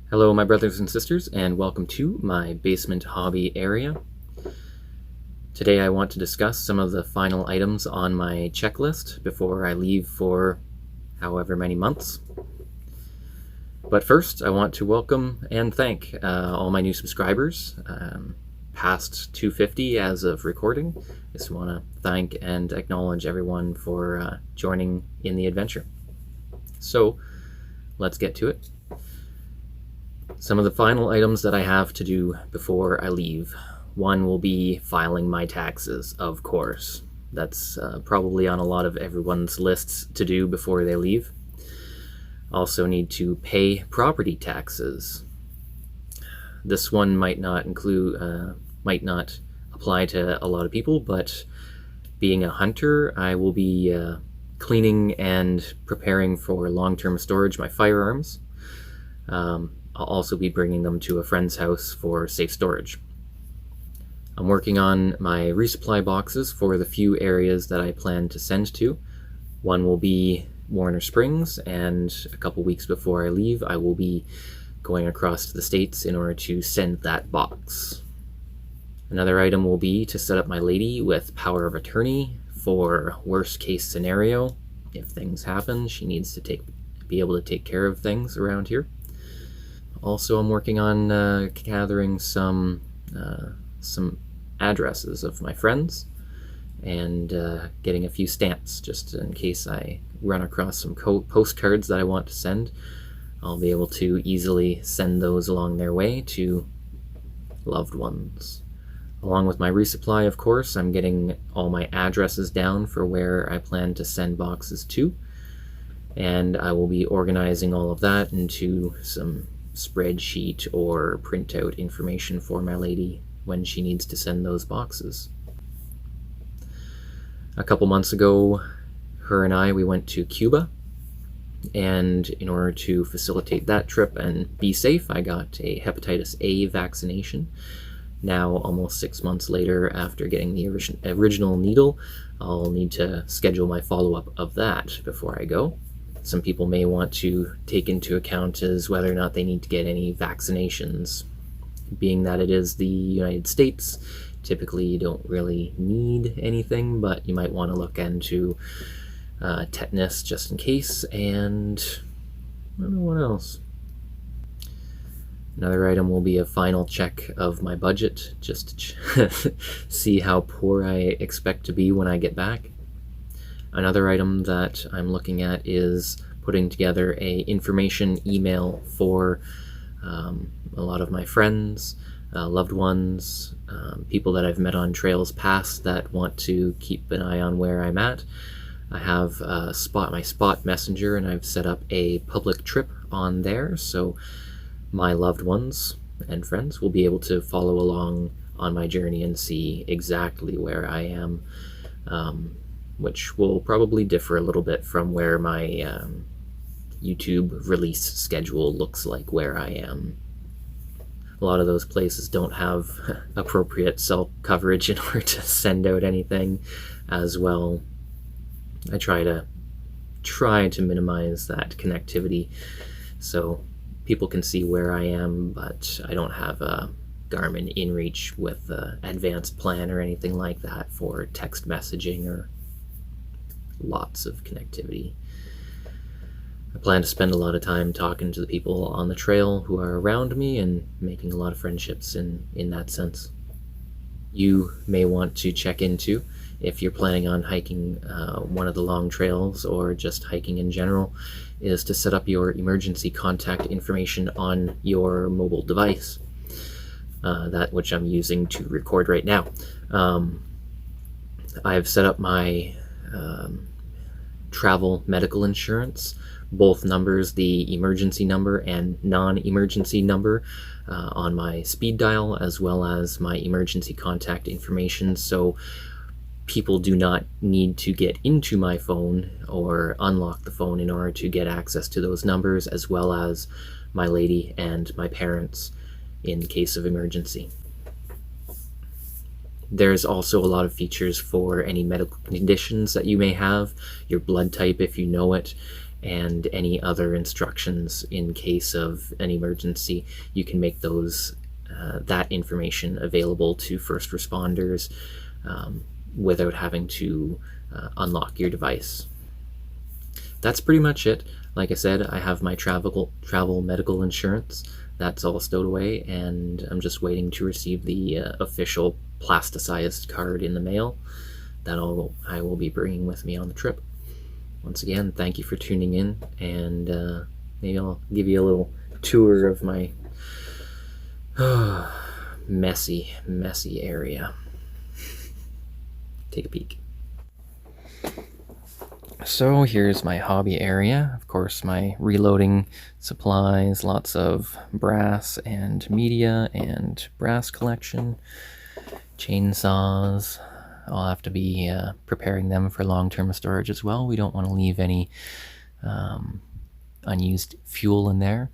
Hello, my brothers and sisters, and welcome to my basement hobby area. Today I want to discuss some of the final items on my checklist before I leave for however many months. But first, I want to welcome and thank all my new subscribers, past 250 as of recording. Just want to thank and acknowledge everyone for joining in the adventure. So, let's get to it. Some of the final items that I have to do before I leave. One will be filing my taxes, of course. That's probably on a lot of everyone's lists to do before they leave. Also need to pay property taxes. This one might not apply to a lot of people, but being a hunter, I will be cleaning and preparing for long-term storage my firearms. I'll also be bringing them to a friend's house for safe storage. I'm working on my resupply boxes for the few areas that I plan to send to. One will be Warner Springs, and a couple weeks before I leave, I will be going across to the States in order to send that box. Another item will be to set up my lady with power of attorney for worst case scenario. If things happen, she needs to be able to take care of things around here. Also, I'm working on gathering some addresses of my friends and getting a few stamps just in case I run across some postcards that I want to send. I'll be able to easily send those along their way to loved ones. Along with my resupply, of course, I'm getting all my addresses down for where I plan to send boxes to, and I will be organizing all of that into some spreadsheet or printout information for my lady when she needs to send those boxes. A couple months ago, her and we went to Cuba, and in order to facilitate that trip and be safe, I got a hepatitis A vaccination. Now, almost 6 months later, after getting the original needle, I'll need to schedule my follow-up of that before I go. Some people may want to take into account is whether or not they need to get any vaccinations. Being that it is the United States, typically you don't really need anything, but you might want to look into tetanus just in case, and I don't know what else. Another item will be a final check of my budget, just to see how poor I expect to be when I get back. Another item that I'm looking at is putting together a information email for a lot of my friends, loved ones, people that I've met on trails past that want to keep an eye on where I'm at. I have my Spot Messenger, and I've set up a public trip on there, so my loved ones and friends will be able to follow along on my journey and see exactly where I am, which will probably differ a little bit from where my YouTube release schedule looks like where I am. A lot of those places don't have appropriate cell coverage in order to send out anything as well. I try to minimize that connectivity so people can see where I am, but I don't have a Garmin InReach with an advanced plan or anything like that for text messaging or lots of connectivity. I plan to spend a lot of time talking to the people on the trail who are around me and making a lot of friendships in that sense. You may want to check into, if you're planning on hiking one of the long trails or just hiking in general, is to set up your emergency contact information on your mobile device, that which I'm using to record right now. I've set up my travel medical insurance, both numbers, the emergency number and non-emergency number, on my speed dial, as well as my emergency contact information, so people do not need to get into my phone or unlock the phone in order to get access to those numbers, as well as my lady and my parents in case of emergency. There's also a lot of features for any medical conditions that you may have, your blood type if you know it, and any other instructions in case of an emergency. You can make those that information available to first responders without having to unlock your device. That's pretty much it. Like I said, I have my travel medical insurance. That's all stowed away, and I'm just waiting to receive the official plasticized card in the mail that I will be bringing with me on the trip. Once again, thank you for tuning in, and maybe I'll give you a little tour of my messy area. Take a peek. So here's my hobby area. Of course, my reloading supplies, lots of brass and media and brass collection, chainsaws. I'll have to be preparing them for long-term storage as well. We don't want to leave any unused fuel in there.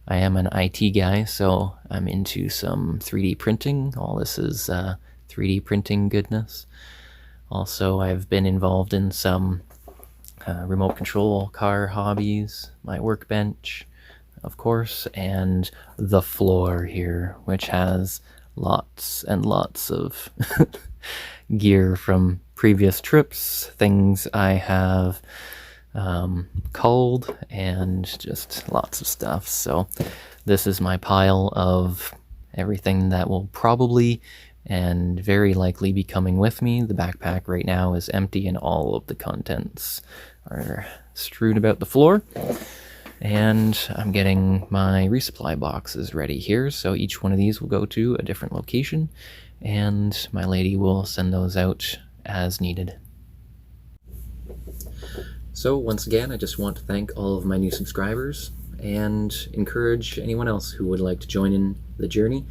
I am an IT guy, so I'm into some 3D printing. All this is 3D printing goodness. Also, I've been involved in some remote control car hobbies, my workbench, of course, and the floor here, which has lots and lots of gear from previous trips, things I have culled, and just lots of stuff. So this is my pile of everything that will probably and very likely be coming with me. The backpack right now is empty and all of the contents are strewn about the floor. And I'm getting my resupply boxes ready here, so each one of these will go to a different location, and my lady will send those out as needed. So once again, I just want to thank all of my new subscribers and encourage anyone else who would like to join in the journey.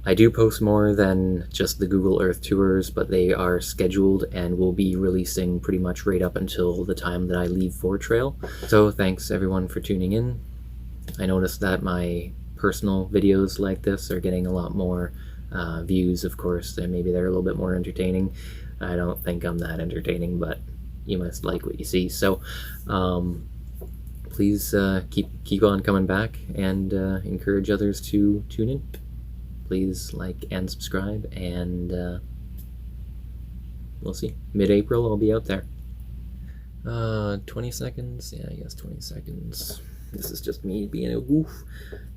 I do post more than just the Google Earth tours, but they are scheduled and will be releasing pretty much right up until the time that I leave for trail. So thanks everyone for tuning in. I noticed that my personal videos like this are getting a lot more views, of course, and maybe they're a little bit more entertaining. I don't think I'm that entertaining, but you must like what you see. So please keep on coming back and encourage others to tune in. Please like and subscribe, and we'll see. Mid-April, I'll be out there. 20 seconds? Yeah, I guess 20 seconds. This is just me being a goof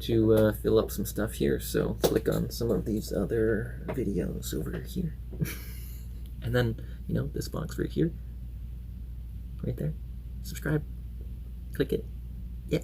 to fill up some stuff here, so click on some of these other videos over here. And then, you know, this box right here. Right there. Subscribe. Click it. Yeah.